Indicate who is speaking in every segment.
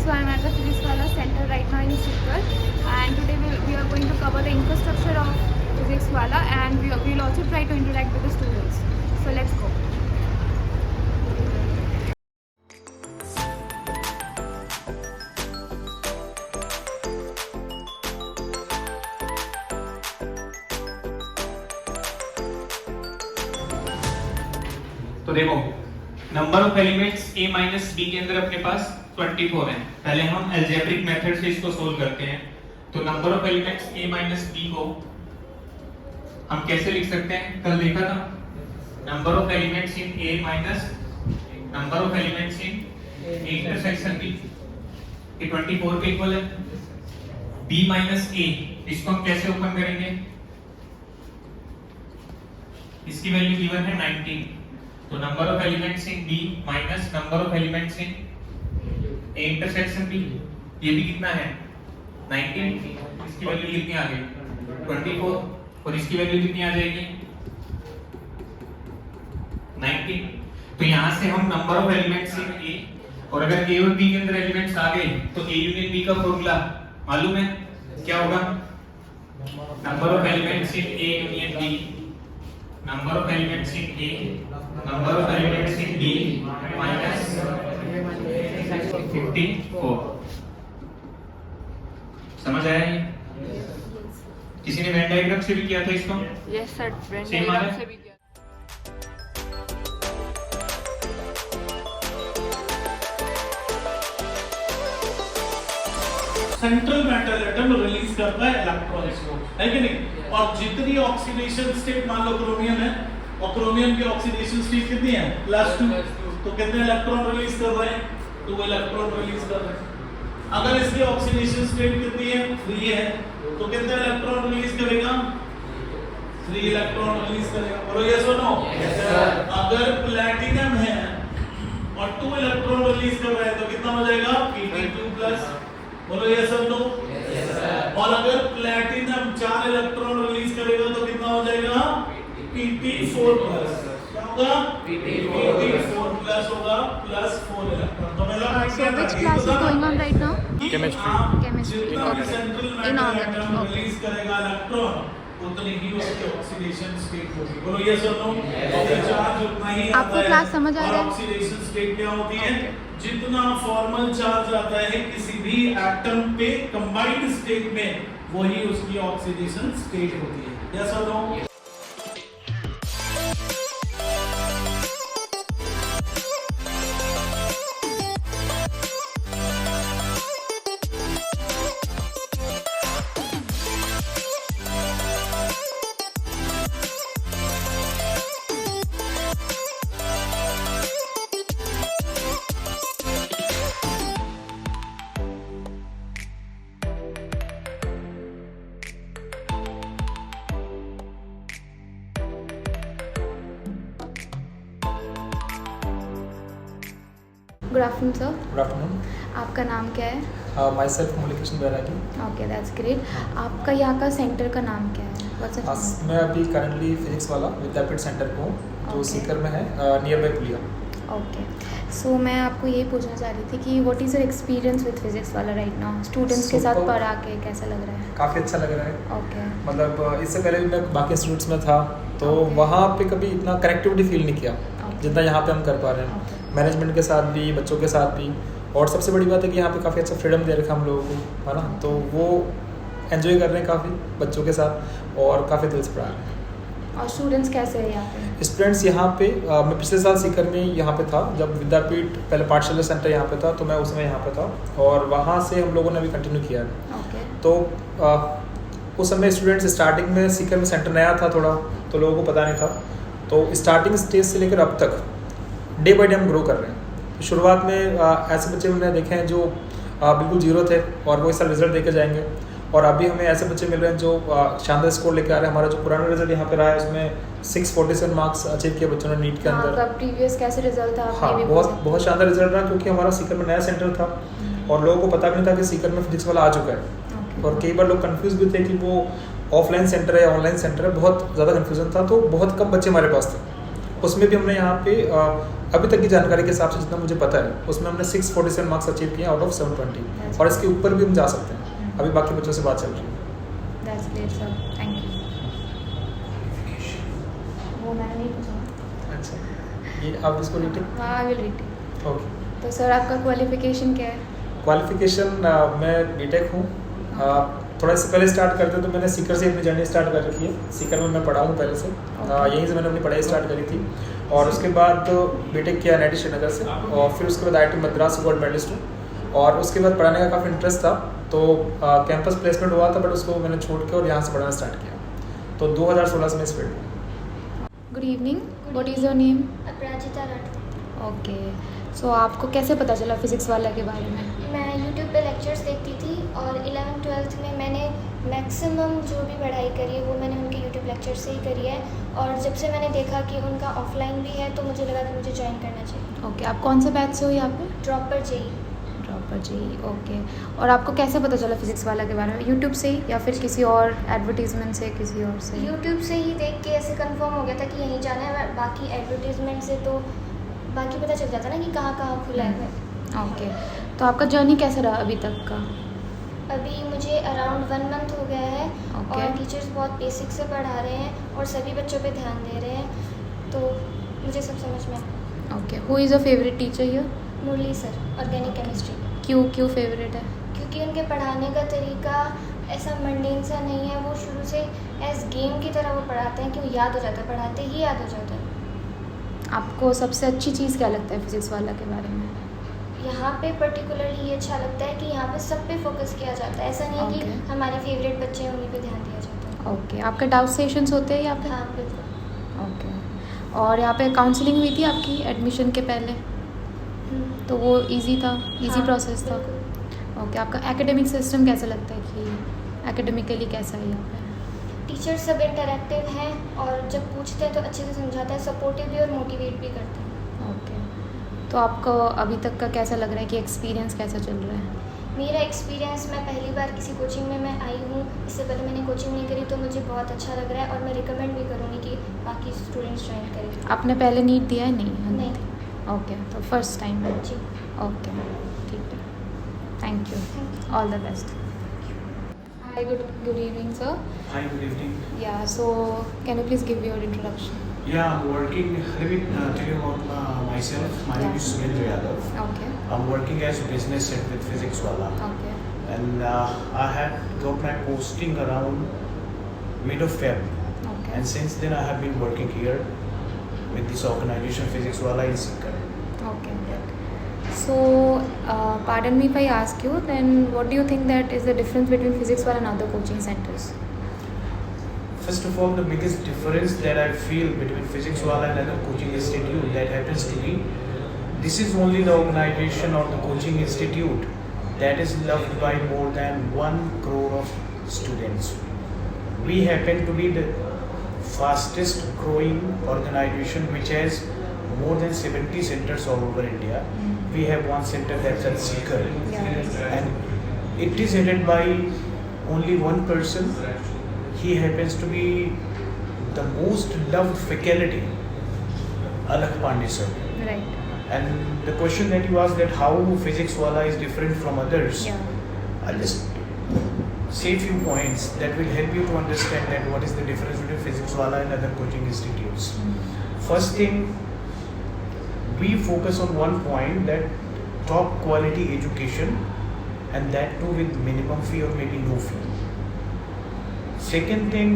Speaker 1: So I'm at the Physicswala Center right now in Sikar, and today we are going to cover the infrastructure of Physicswala, and we will also try to interact with the students. So let's go.
Speaker 2: तो देखो number of elements a minus b के अंदर अपने पास 24 है। पहले हम algebraic method से इसको सोल्व करते हैं। तो number of elements a minus b को हम कैसे लिख सकते हैं? कल देखा था number of elements in a minus number of elements in a intersection b ये 24 के इक्वल है। b माइनस a इसको हम कैसे ओपन करेंगे? इसकी वैल्यू गिवन है 19। तो number of elements in B minus number of elements in A intersection B, ये भी कितना है 19। इसकी वैल्यू कितनी आ गई 24, और इसकी वैल्यू कितनी आ जाएगी 19। तो यहां से हम number of elements in A, और अगर A और B के अंदर एलिमेंट्स आ गए तो A यूनियन B का फॉर्मूला मालूम है क्या होगा? Number of elements in A union B, number of elements in A, number of elements in B minus 54। समझ आया ये? किसी ने वेन डायग्राम से भी किया था इसको?
Speaker 1: Yes sir, when
Speaker 2: Same
Speaker 1: diagram
Speaker 2: है?
Speaker 1: से भी किया।
Speaker 3: सेंट्रल मेटल एटम रिलीज करता है इलेक्ट्रॉन्स को, है कि नहीं? और जितनी ऑक्सीडेशन स्टेट, मान लो क्रोमियम है और क्रोमियम की ऑक्सीडेशन स्टेट कितनी है +2, तो कितने इलेक्ट्रॉन रिलीज कर रहे हैं? तो वो इलेक्ट्रॉन रिलीज कर रहे हैं। अगर इसकी ऑक्सीडेशन स्टेट कितनी है 3 है, तो कितने इलेक्ट्रॉन रिलीज करेगा? 3 इलेक्ट्रॉन रिलीज करेगा। बोलो यस और नो? Yes sir. अगर प्लैटिनम है और 2 इलेक्ट्रॉन रिलीज कर रहा है तो कितना हो जाएगा Pb2+। बोलो यस और नो? Yes sir. और अगर प्लैटिनम 4 इलेक्ट्रॉन रिलीज करेगा तो कितना हो जाएगा Pp4+। क्या होगा? Pp4+ होगा +4 इलेक्ट्रॉन। तो मतलब
Speaker 1: So which class is going on right now?
Speaker 2: Chemistry।
Speaker 1: Chemistry,
Speaker 3: जितना भी
Speaker 1: okay.
Speaker 3: Central
Speaker 1: In
Speaker 3: metal
Speaker 1: organic,
Speaker 3: atom
Speaker 1: okay.
Speaker 3: Release करेगा इलेक्ट्रॉन, उतनी ही उसकी ऑक्सीडेशन स्टेट होगी। बोलो यस और नो? और चार्ज उतना ही आता है।
Speaker 1: आपको क्लास समझ आ रहा है?
Speaker 3: ऑक्सीडेशन स्टेट क्या होती है? जितना फॉर्मल चार्ज आता है किसी भी एटम पे कंबाइंड स्टेट में, वही उसकी ऑक्सीडेशन स्टेट होती है। यस और no?
Speaker 1: Good afternoon sir,
Speaker 4: good afternoon.
Speaker 1: आपका नाम क्या है?
Speaker 4: Myself Muralikrishna Bairagi.
Speaker 1: Okay, that's great. आपका यहाँ का सेंटर का नाम क्या है? What's the name?
Speaker 4: मैं अभी करंटली फिजिक्सवाला विद्यापीठ सेंटर पे हूँ, जो
Speaker 1: Okay.
Speaker 4: सीकर में है, नियर बाई पुलिया।
Speaker 1: ओके, सो मैं आपको ये पूछना चाह रही थी कि what is your experience with PhysicsWallah right now? Students के साथ
Speaker 4: Superb.
Speaker 1: पढ़ा के कैसा लग रहा है?
Speaker 4: काफ़ी अच्छा लग रहा है।
Speaker 1: ओके,
Speaker 4: मतलब इससे पहले भी मैं बाकी इंस्टीट्यूट्स में था, तो
Speaker 1: Okay.
Speaker 4: वहाँ पे कभी इतना कनेक्टिविटी फील नहीं किया
Speaker 1: Okay.
Speaker 4: जितना यहाँ पे हम कर पा रहे हैं।
Speaker 1: Okay.
Speaker 4: मैनेजमेंट के साथ भी, बच्चों के साथ भी, और सबसे बड़ी बात है कि यहाँ पे काफ़ी अच्छा फ्रीडम दे रखा हम लोगों को, है ना? तो वो एंजॉय कर रहे हैं काफ़ी बच्चों के साथ, और काफ़ी दिल से पढ़ा रहे हैं।
Speaker 1: और स्टूडेंट्स कैसे हैं यहाँ पे?
Speaker 4: स्टूडेंट्स यहाँ पे मैं पिछले साल सीकर में यहाँ पे था, जब विद्यापीठ पहले पाठशाला सेंटर यहाँ पे था, तो मैं उसमें यहाँ पे था, और वहाँ से हम लोगों ने भी कंटिन्यू किया है।
Speaker 1: ओके,
Speaker 4: तो उस समय स्टूडेंट्स स्टार्टिंग में सीकर में सेंटर नया था थोड़ा, तो लोगों को पता नहीं था। तो स्टार्टिंग स्टेज से लेकर अब तक डे बाई डे हम ग्रो कर रहे हैं। शुरुआत में ऐसे बच्चे हमने देखे हैं जो बिल्कुल जीरो थे, और वो इस साल रिजल्ट देके जाएंगे, और अभी हमें ऐसे बच्चे मिल रहे हैं जो शानदार स्कोर लेके आ रहे हैं। हमारा जो पुराना रिजल्ट यहाँ पे रहा है, उसमें 647 मार्क्स अचीव किए बच्चों ने नीट के अंदर।
Speaker 1: हाँ, प्रीवियस कैसे रिजल्ट था?
Speaker 4: हाँ, बहुत शानदार रिजल्ट रहा, क्योंकि हमारा सीकर में नया सेंटर था और लोगों को पता भी नहीं था कि सीकर में फिजिक्स वाला आ चुका है। और कई बार लोग कंफ्यूज भी थे कि वो ऑफलाइन सेंटर है या ऑनलाइन सेंटर है, बहुत ज़्यादा कन्फ्यूजन था। तो बहुत कम बच्चे हमारे पास थे, उसमें भी हमने यहाँ पे अभी तक की जानकारी के हिसाब से जितना मुझे पता है उसमें हमने 647 मार्क्स अचीव किए आउट ऑफ 720 और इसके ऊपर भी हम जा सकते हैं। अभी बाकी बच्चों से बात चल रही है।
Speaker 1: That's great sir, thank you. वो मैंने नहीं पूछा।
Speaker 4: अच्छा, ये आप इसको रीटिंग।
Speaker 1: हाँ, I will read it.
Speaker 4: Okay,
Speaker 1: तो सर आपका क्वालिफिकेशन क्या है?
Speaker 4: क्वालिफिकेशन मैं बीटेक हूँ। थोड़ा इससे पहले स्टार्ट करते तो मैंने सीकर से अपनी जर्नी स्टार्ट कर रखी है। सीकर में मैं पढ़ा हूँ पहले से, यहीं से मैंने अपनी पढ़ाई स्टार्ट करी थी और उसके बाद बीटेक किया NIT श्रीनगर से और फिर उसके बाद IIT मद्रास गोल्ड मेडलिस्ट हूँ। और उसके बाद पढ़ाने का काफ़ी इंटरेस्ट था तो कैंपस प्लेसमेंट हुआ था बट उसको मैंने छोड़ के और यहाँ से पढ़ाना स्टार्ट किया। तो 2016 से मैं इस फील्ड में।
Speaker 1: Good evening, what is your name?
Speaker 5: Aparajita Rathore.
Speaker 1: Okay, so आपको कैसे पता चला फिजिक्स वाला के बारे में?
Speaker 5: मैं यूट्यूब पे लेक्चर्स देखती थी और 11th-12th में मैंने मैक्सिमम जो भी पढ़ाई करी है वो मैंने उनके यूट्यूब लेक्चर से ही करी है। और जब से मैंने देखा कि उनका ऑफलाइन भी है तो मुझे लगा कि मुझे ज्वाइन करना चाहिए।
Speaker 1: ओके, आप कौन से बैच से हो यहाँ पे?
Speaker 5: Dropper JEE.
Speaker 1: ड्रॉपर जी, ओके। और आपको कैसे पता चला फिजिक्स वाला के बारे में? यूट्यूब से ही या फिर किसी और एडवर्टीजमेंट से, किसी और से?
Speaker 5: यूट्यूब से ही देख के ऐसे कंफर्म हो गया था कि यहीं जाना है। बाकी एडवर्टीजमेंट से तो बाकी पता चल जाता ना कि कहाँ कहाँ खुला है।
Speaker 1: ओके, तो आपका जर्नी कैसा रहा अभी तक का?
Speaker 5: अभी मुझे अराउंड 1 मंथ हो गया है
Speaker 1: Okay.
Speaker 5: और टीचर्स बहुत बेसिक से पढ़ा रहे हैं और सभी बच्चों पे ध्यान दे रहे हैं तो मुझे सब समझ में आया।
Speaker 1: Okay, who is your favourite teacher here?
Speaker 5: Murli sir, organic chemistry.
Speaker 1: क्यों फेवरेट है?
Speaker 5: क्योंकि उनके पढ़ाने का तरीका ऐसा मंडेन सा नहीं है। वो शुरू से एज गेम की तरह वो पढ़ाते हैं कि वो याद हो जाता है, पढ़ाते ही याद हो जाता है।
Speaker 1: आपको सबसे अच्छी चीज़ क्या लगता है फिजिक्स वाला के बारे में?
Speaker 5: यहाँ पे पर्टिकुलरली ये अच्छा लगता है कि यहाँ पे सब पे फोकस किया जाता है। ऐसा नहीं है
Speaker 1: Okay.
Speaker 5: कि हमारे फेवरेट बच्चे हैं उन्हीं पे ध्यान दिया जाता है।
Speaker 1: ओके, आपके डाउट सेशंस होते हैं यहाँ पे?
Speaker 5: हाँ बिल्कुल।
Speaker 1: ओके, और यहाँ पे काउंसलिंग हुई थी आपकी एडमिशन के पहले, तो वो इजी था, इजी
Speaker 5: हाँ,
Speaker 1: प्रोसेस था?
Speaker 5: बिल्कुल।
Speaker 1: ओके, आपका एकेडमिक सिस्टम कैसा लगता है कि एकेडमिकली कैसा है यहाँ पे?
Speaker 5: टीचर सब इंटरेक्टिव हैं और जब पूछते हैं तो अच्छे से समझाता है, सपोर्टिव भी और मोटिवेट भी करते हैं।
Speaker 1: ओके, तो आपको अभी तक का कैसा लग रहा है कि एक्सपीरियंस कैसा चल रहा है?
Speaker 5: मेरा एक्सपीरियंस, मैं पहली बार किसी कोचिंग में मैं आई हूँ। इससे पहले मैंने कोचिंग नहीं करी तो मुझे बहुत अच्छा लग रहा है और मैं रिकमेंड भी करूँगी कि बाकी स्टूडेंट्स ज्वाइन करें।
Speaker 1: आपने पहले नीट दिया है?
Speaker 5: नहीं।
Speaker 1: ओके, तो फर्स्ट टाइम है।
Speaker 5: जी,
Speaker 1: ओके, ठीक है, thank you,
Speaker 5: thank you.
Speaker 1: All the best. Hi, good evening sir.
Speaker 6: Hi, good evening.
Speaker 1: Yeah, so can you please give your introduction?
Speaker 6: Yeah, I'm working. Let me tell you about myself. My name is Surendra Yadav.
Speaker 1: Okay,
Speaker 6: I'm working as a business head with Physics Wala,
Speaker 1: okay,
Speaker 6: and I had got my posting around mid of Feb,
Speaker 1: okay,
Speaker 6: and since then I have been working here with this organization Physics Wala in Sikar.
Speaker 1: okay. So, pardon me if I ask you, then what do you think that is the difference between Physics Wala and other coaching centers?
Speaker 6: First of all, the biggest difference that I feel between Physics Wala and other coaching institute that happens to be, this is only the organization or the coaching institute that is loved by more than 1 crore of students. We happen to be the fastest growing organization which has more than 70 centers all over India. We have one center that's at Sikar,
Speaker 1: Yeah.
Speaker 6: and it is headed by only one person. He happens to be the most loved faculty, Alakh Pandey sir.
Speaker 1: Right.
Speaker 6: And the question that you asked, that how Physics Wala is different from others,
Speaker 1: Yeah.
Speaker 6: I'll just say a few points that will help you to understand that what is the difference between Physics Wala and other coaching institutes. First thing, we focus on one point, that top quality education, and that too with minimum fee or maybe no fee. Second thing,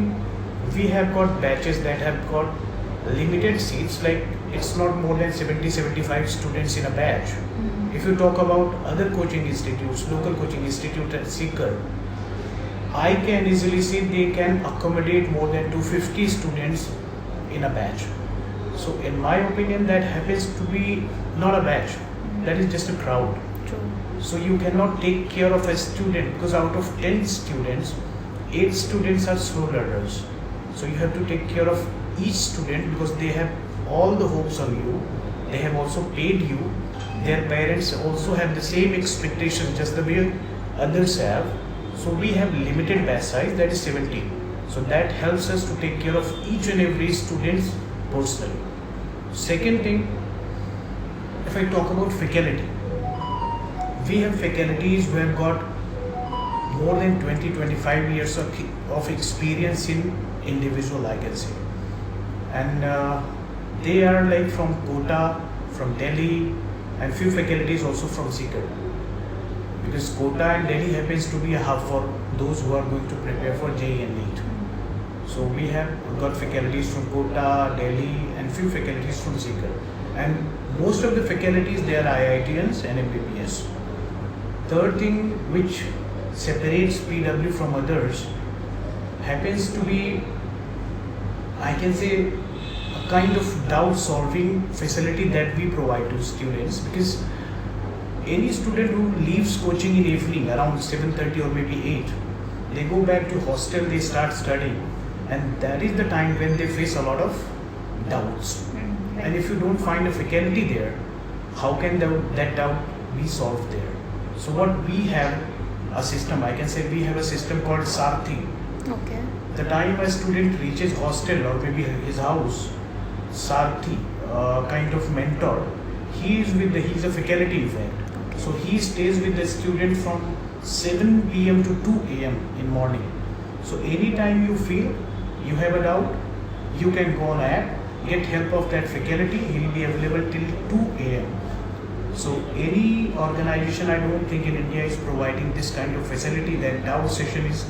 Speaker 6: we have got batches that have got limited seats, like it's not more than 70-75 students in a batch. If you talk about other coaching institutes, local coaching institute at Sikar, I can easily see they can accommodate more than 250 students in a batch. So in my opinion, that happens to be not a batch, that is just a crowd.
Speaker 1: True.
Speaker 6: So you cannot take care of a student, because out of 10 students, 8 students are slow learners. So you have to take care of each student because they have all the hopes on you. They have also paid you. Their parents also have the same expectation just the way others have. So we have limited batch size, that is 70. So that helps us to take care of each and every student personally. Second thing, if I talk about faculty, we have faculties who have got more than 20-25 years of experience in individual, I can say. And they are like from Kota, from Delhi, and few faculties also from Sikar. Because Kota and Delhi happens to be a hub for those who are going to prepare for JEE and NEET. So we have got faculties from Kota, Delhi, and few faculties from Sikar. And most of the faculties, they are IITians and MBBS. Third thing which separates PW from others happens to be, I can say, a kind of doubt solving facility that we provide to students, because any student who leaves coaching in evening around 7:30 or maybe 8, they go back to hostel, they start studying, and that is the time when they face a lot of doubts. And if you don't find a faculty there, how can that doubt be solved there? So what we have a system, I can say we have a system called Sarthi.
Speaker 1: Okay.
Speaker 6: The time a student reaches hostel or maybe his house, Sarthi, kind of mentor, he's a faculty in fact. So he stays with the student from 7 p.m. to 2 a.m. in morning. So anytime you feel you have a doubt, you can go on app, get help of that faculty. He will be available till 2 a.m. So any organization, I don't think in India, is providing this kind of facility. That doubt session is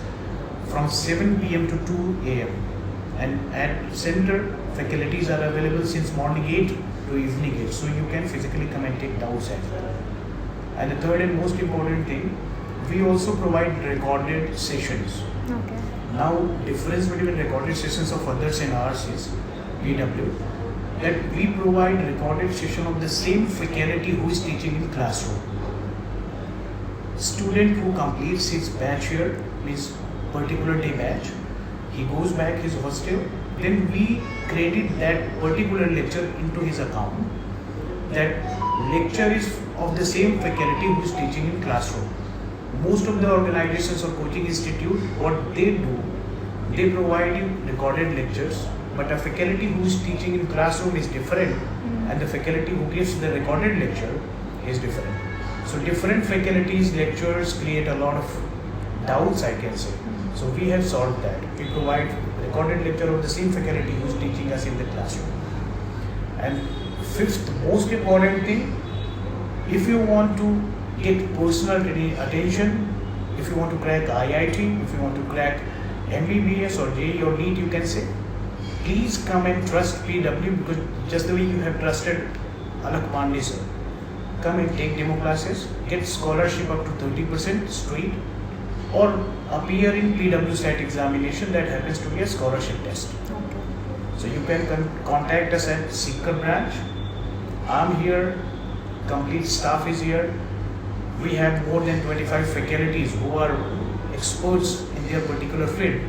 Speaker 6: from 7 p.m. to 2 a.m. And at center, faculties are available since morning 8 to evening 8. So you can physically come and take doubts as well. And the third and most important thing, we also provide recorded sessions.
Speaker 1: Okay.
Speaker 6: Now, difference between recorded sessions of others and ours is PW, that we provide recorded session of the same faculty who is teaching in classroom. Student who completes his batch here, means particular day batch, he goes back his hostel, then we credit that particular lecture into his account. That lecture is of the same faculty who is teaching in classroom. Most of the organizations or coaching institute, what they do, they provide you recorded lectures, but a faculty who is teaching in classroom is different, and the faculty who gives the recorded lecture is different. So different faculties lectures create a lot of doubts, I can say. So we have solved that. We provide recorded lecture of the same faculty who is teaching us in the classroom. And fifth most important thing, if you want to get personal attention, if you want to crack IIT, if you want to crack MBBS or JEE or NEET, you can say, please come and trust PW, because just the way you have trusted Alak Pandey sir. Come and take demo classes, get scholarship up to 30% straight, or appear in PW SAT examination that happens to be a scholarship test.
Speaker 1: Okay.
Speaker 6: So you can contact us at Sikar branch. I'm here, complete staff is here. We have more than 25 faculties who are experts in their particular field.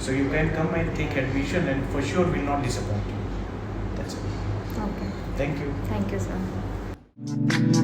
Speaker 6: So you can come and take admission, and for sure will not disappoint you. That's it.
Speaker 1: Okay.
Speaker 6: Thank you.
Speaker 1: Thank you, sir.